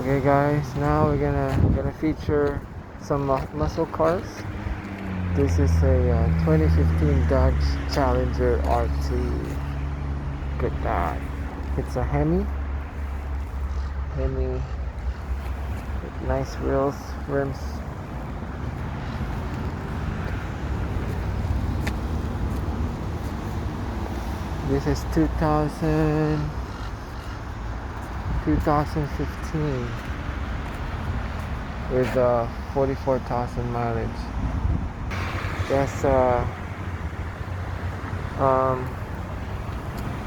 Okay guys, now we're gonna feature some muscle cars. This is a 2015 Dodge Challenger RT. Look at that. It's a Hemi with nice rims. This is 2015 with 44,000 mileage. There's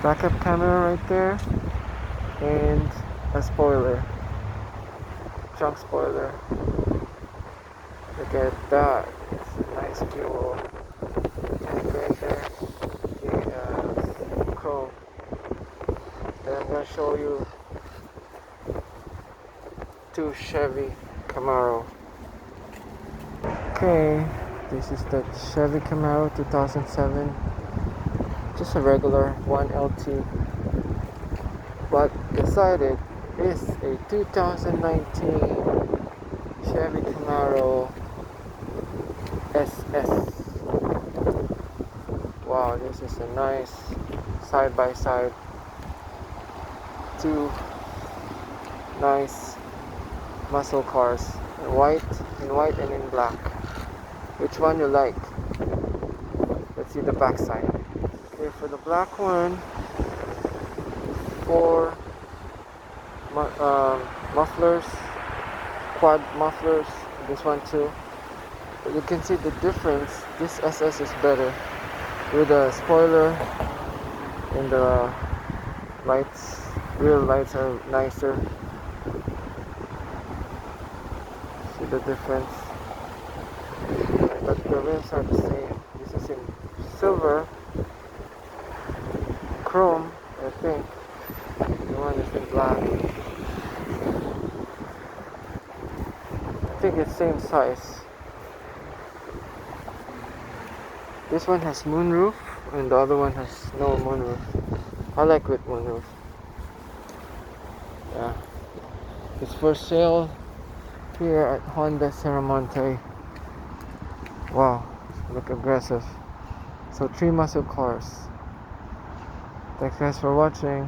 backup camera right there and a spoiler, trunk spoiler. Look at that. It's a nice fuel tank right there. It has chrome. Then I'm gonna show you two Chevy Camaro. Okay, this is the Chevy Camaro 2007. Just a regular 1LT. But beside it is a 2019 Chevy Camaro Ss. Wow, this is a nice side-by-side. Two nice muscle cars in white and in black. Which one you like? Let's see the back side. Okay, for the black one, 4 mufflers, quad mufflers. This one too. But you can see the difference. This SS is better with a spoiler, and the lights, rear lights are nicer. See the difference? But the rims are the same. This is in silver, chrome, I think. The one is in black. I think it's same size. This one has moonroof and the other one has no moonroof. I like with moonroof. Yeah. It's for sale here at Honda Serramonte. Wow, look aggressive. So 3 muscle cars. Thanks guys for watching.